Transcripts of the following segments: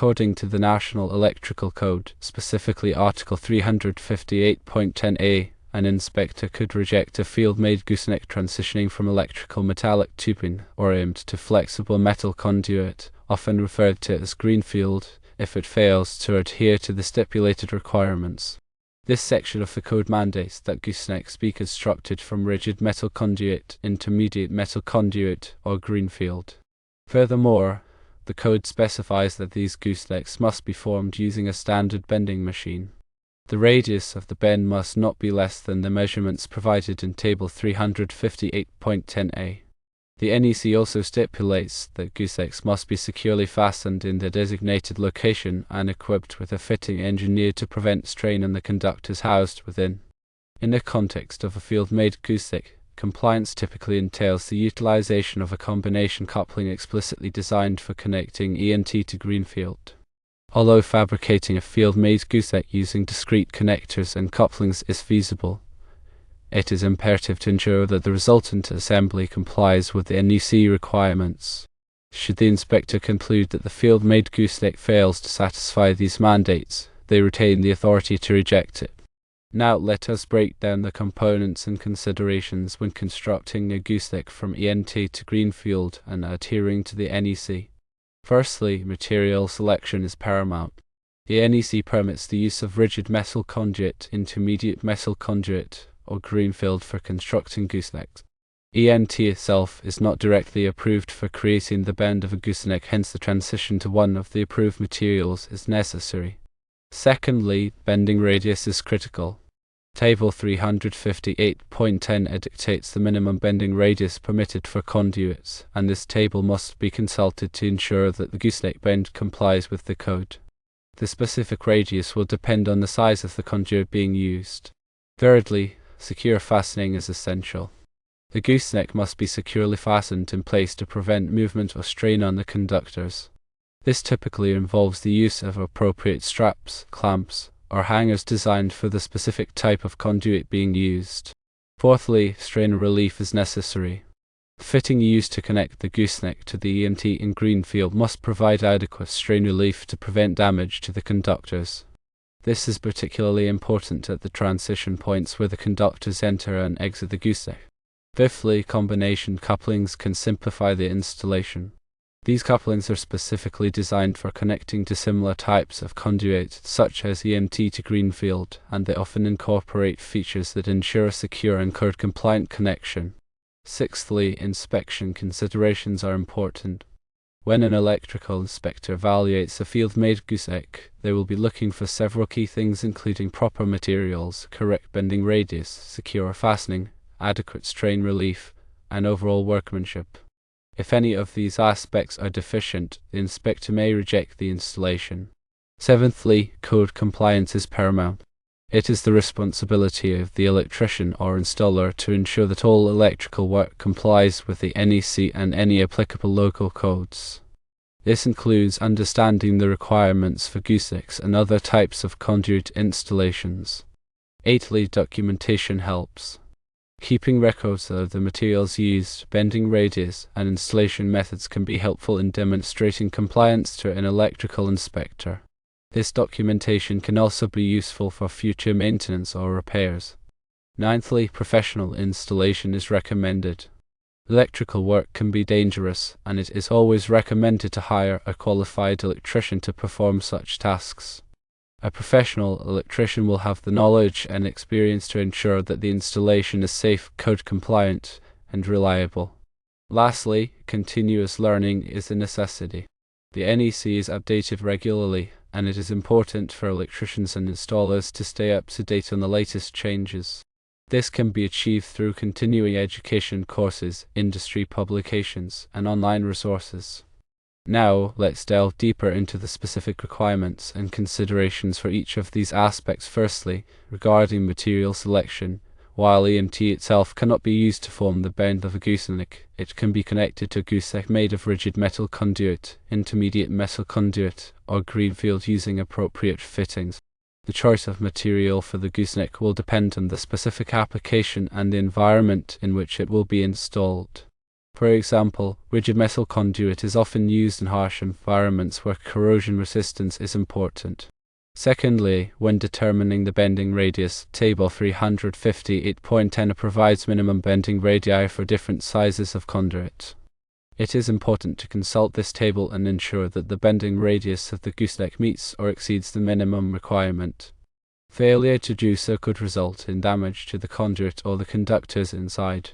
According to the National Electrical Code, specifically Article 358.10a, an inspector could reject a field-made gooseneck transitioning from electrical metallic tubing or aimed to flexible metal conduit, often referred to as Greenfield, if it fails to adhere to the stipulated requirements. This section of the code mandates that goosenecks be constructed from rigid metal conduit, intermediate metal conduit, or Greenfield. Furthermore, the code specifies that these goosenecks must be formed using a standard bending machine. The radius of the bend must not be less than the measurements provided in Table 358.10a. The NEC also stipulates that goosenecks must be securely fastened in their designated location and equipped with a fitting engineered to prevent strain on the conductors housed within. In the context of a field-made gooseneck, compliance typically entails the utilization of a combination coupling explicitly designed for connecting EMT to Greenfield. Although fabricating a field-made gooseneck using discrete connectors and couplings is feasible, it is imperative to ensure that the resultant assembly complies with the NEC requirements. Should the inspector conclude that the field-made gooseneck fails to satisfy these mandates, they retain the authority to reject it. Now let us break down the components and considerations when constructing a gooseneck from EMT to Greenfield and adhering to the NEC. Firstly, material selection is paramount. The NEC permits the use of rigid metal conduit, intermediate metal conduit, or Greenfield for constructing goosenecks. EMT itself is not directly approved for creating the bend of a gooseneck, hence the transition to one of the approved materials is necessary. Secondly, bending radius is critical. Table 358.10 dictates the minimum bending radius permitted for conduits, and this table must be consulted to ensure that the gooseneck bend complies with the code. The specific radius will depend on the size of the conduit being used. Thirdly, secure fastening is essential. The gooseneck must be securely fastened in place to prevent movement or strain on the conductors. This typically involves the use of appropriate straps, clamps, or hangers designed for the specific type of conduit being used. Fourthly, strain relief is necessary. The fitting used to connect the gooseneck to the EMT in Greenfield must provide adequate strain relief to prevent damage to the conductors. This is particularly important at the transition points where the conductors enter and exit the gooseneck. Fifthly, combination couplings can simplify the installation. These couplings are specifically designed for connecting to similar types of conduit, such as EMT to Greenfield, and they often incorporate features that ensure a secure and code-compliant connection. Sixthly, inspection considerations are important. When an electrical inspector evaluates a field-made gooseneck, they will be looking for several key things including proper materials, correct bending radius, secure fastening, adequate strain relief, and overall workmanship. If any of these aspects are deficient, the inspector may reject the installation. Seventhly, code compliance is paramount. It is the responsibility of the electrician or installer to ensure that all electrical work complies with the NEC and any applicable local codes. This includes understanding the requirements for goosenecks and other types of conduit installations. Eighthly, documentation helps. Keeping records of the materials used, bending radius, and installation methods can be helpful in demonstrating compliance to an electrical inspector. This documentation can also be useful for future maintenance or repairs. Ninthly, professional installation is recommended. Electrical work can be dangerous, and it is always recommended to hire a qualified electrician to perform such tasks. A professional electrician will have the knowledge and experience to ensure that the installation is safe, code compliant, and reliable. Lastly, continuous learning is a necessity. The NEC is updated regularly, and it is important for electricians and installers to stay up to date on the latest changes. This can be achieved through continuing education courses, industry publications, and online resources. Now, let's delve deeper into the specific requirements and considerations for each of these aspects. Firstly, regarding material selection, while EMT itself cannot be used to form the bend of a gooseneck, it can be connected to a gooseneck made of rigid metal conduit, intermediate metal conduit, or Greenfield using appropriate fittings. The choice of material for the gooseneck will depend on the specific application and the environment in which it will be installed. For example, rigid metal conduit is often used in harsh environments where corrosion resistance is important. Secondly, when determining the bending radius, Table 358.10 provides minimum bending radii for different sizes of conduit. It is important to consult this table and ensure that the bending radius of the gooseneck meets or exceeds the minimum requirement. Failure to do so could result in damage to the conduit or the conductors inside.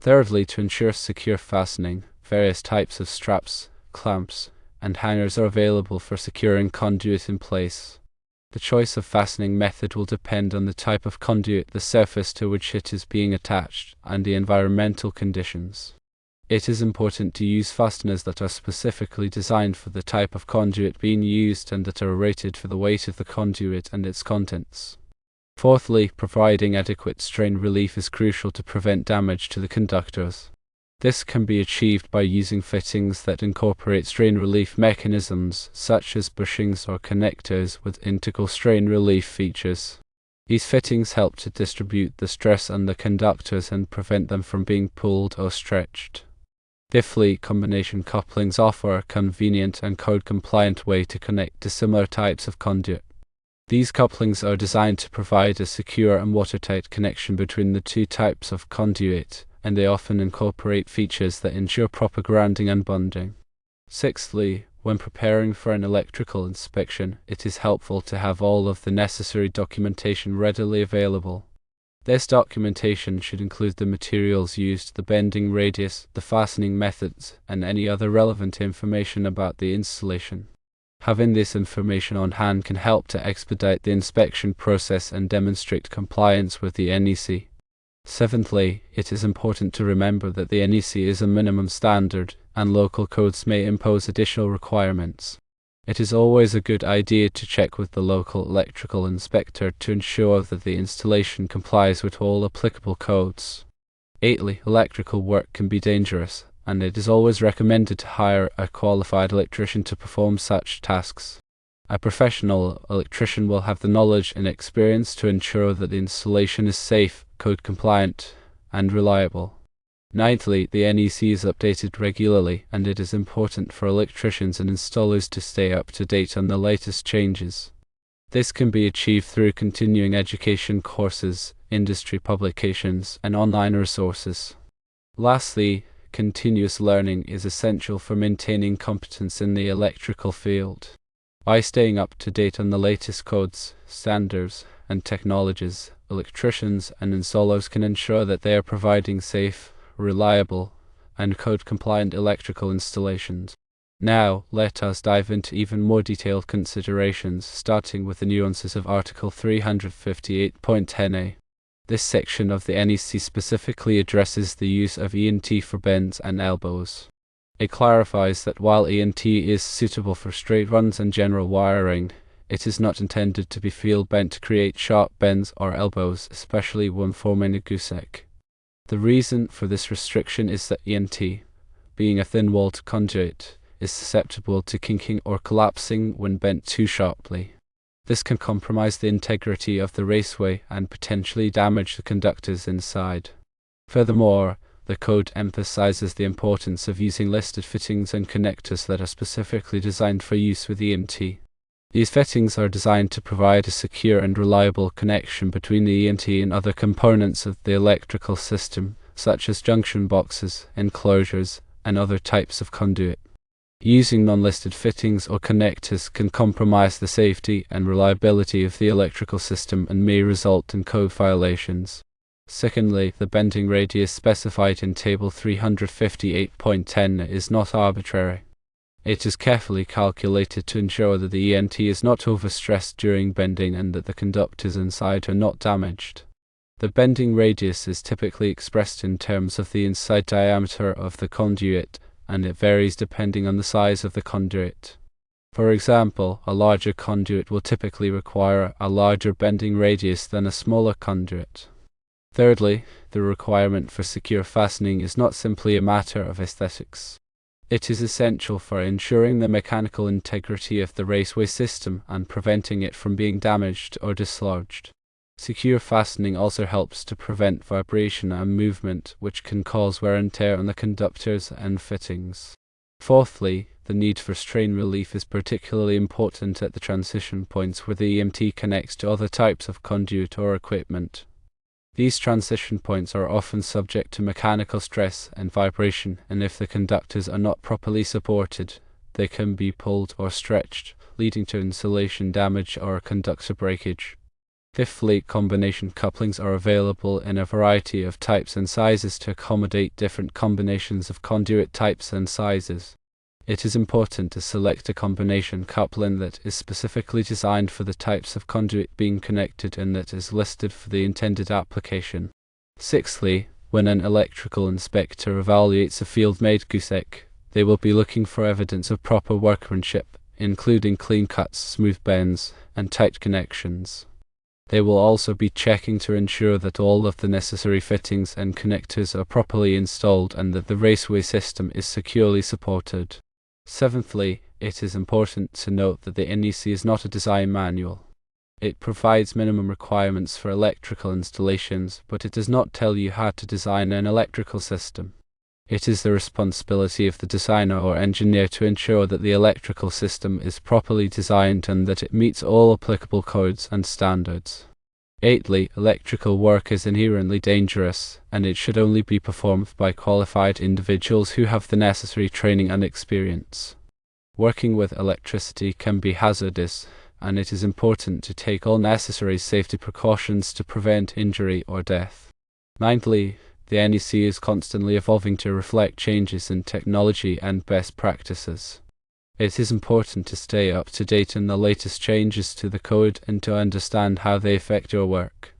Thirdly, to ensure secure fastening, various types of straps, clamps, and hangers are available for securing conduit in place. The choice of fastening method will depend on the type of conduit, the surface to which it is being attached, and the environmental conditions. It is important to use fasteners that are specifically designed for the type of conduit being used and that are rated for the weight of the conduit and its contents. Fourthly, providing adequate strain relief is crucial to prevent damage to the conductors. This can be achieved by using fittings that incorporate strain relief mechanisms, such as bushings or connectors with integral strain relief features. These fittings help to distribute the stress on the conductors and prevent them from being pulled or stretched. Fifthly, combination couplings offer a convenient and code-compliant way to connect to similar types of conduit. These couplings are designed to provide a secure and watertight connection between the two types of conduit, and they often incorporate features that ensure proper grounding and bonding. Sixthly, when preparing for an electrical inspection, it is helpful to have all of the necessary documentation readily available. This documentation should include the materials used, the bending radius, the fastening methods, and any other relevant information about the installation. Having this information on hand can help to expedite the inspection process and demonstrate compliance with the NEC. Seventhly, it is important to remember that the NEC is a minimum standard, and local codes may impose additional requirements. It is always a good idea to check with the local electrical inspector to ensure that the installation complies with all applicable codes. Eighthly, electrical work can be dangerous, and it is always recommended to hire a qualified electrician to perform such tasks. A professional electrician will have the knowledge and experience to ensure that the installation is safe, code-compliant, and reliable. Ninthly, the NEC is updated regularly, and it is important for electricians and installers to stay up to date on the latest changes. This can be achieved through continuing education courses, industry publications, and online resources. Lastly, continuous learning is essential for maintaining competence in the electrical field. By staying up to date on the latest codes, standards, and technologies, electricians and installers can ensure that they are providing safe, reliable, and code-compliant electrical installations. Now, let us dive into even more detailed considerations, starting with the nuances of Article 358.10a. This section of the NEC specifically addresses the use of EMT for bends and elbows. It clarifies that while EMT is suitable for straight runs and general wiring, it is not intended to be field bent to create sharp bends or elbows, especially when forming a gooseneck. The reason for this restriction is that EMT, being a thin-walled conduit, is susceptible to kinking or collapsing when bent too sharply. This can compromise the integrity of the raceway and potentially damage the conductors inside. Furthermore, the code emphasizes the importance of using listed fittings and connectors that are specifically designed for use with EMT. These fittings are designed to provide a secure and reliable connection between the EMT and other components of the electrical system, such as junction boxes, enclosures, and other types of conduit. Using non-listed fittings or connectors can compromise the safety and reliability of the electrical system and may result in code violations. Secondly, the bending radius specified in Table 358.10 is not arbitrary. It is carefully calculated to ensure that the EMT is not overstressed during bending and that the conductors inside are not damaged. The bending radius is typically expressed in terms of the inside diameter of the conduit, and it varies depending on the size of the conduit. For example, a larger conduit will typically require a larger bending radius than a smaller conduit. Thirdly, the requirement for secure fastening is not simply a matter of aesthetics. It is essential for ensuring the mechanical integrity of the raceway system and preventing it from being damaged or dislodged. Secure fastening also helps to prevent vibration and movement, which can cause wear and tear on the conductors and fittings. Fourthly, the need for strain relief is particularly important at the transition points where the EMT connects to other types of conduit or equipment. These transition points are often subject to mechanical stress and vibration, and if the conductors are not properly supported, they can be pulled or stretched, leading to insulation damage or conductor breakage. Fifthly, combination couplings are available in a variety of types and sizes to accommodate different combinations of conduit types and sizes. It is important to select a combination coupling that is specifically designed for the types of conduit being connected and that is listed for the intended application. Sixthly, when an electrical inspector evaluates a field-made gooseneck, they will be looking for evidence of proper workmanship, including clean cuts, smooth bends, and tight connections. They will also be checking to ensure that all of the necessary fittings and connectors are properly installed and that the raceway system is securely supported. Seventhly, it is important to note that the NEC is not a design manual. It provides minimum requirements for electrical installations, but it does not tell you how to design an electrical system. It is the responsibility of the designer or engineer to ensure that the electrical system is properly designed and that it meets all applicable codes and standards. Eighthly, electrical work is inherently dangerous, and it should only be performed by qualified individuals who have the necessary training and experience. Working with electricity can be hazardous, and it is important to take all necessary safety precautions to prevent injury or death. Ninthly, the NEC is constantly evolving to reflect changes in technology and best practices. It is important to stay up to date on the latest changes to the code and to understand how they affect your work.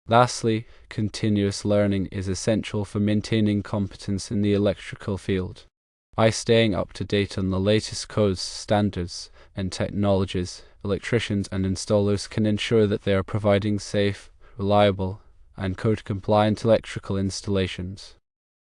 Lastly, continuous learning is essential for maintaining competence in the electrical field. By staying up to date on the latest codes, standards, and technologies, electricians and installers can ensure that they are providing safe, reliable, and code-compliant electrical installations.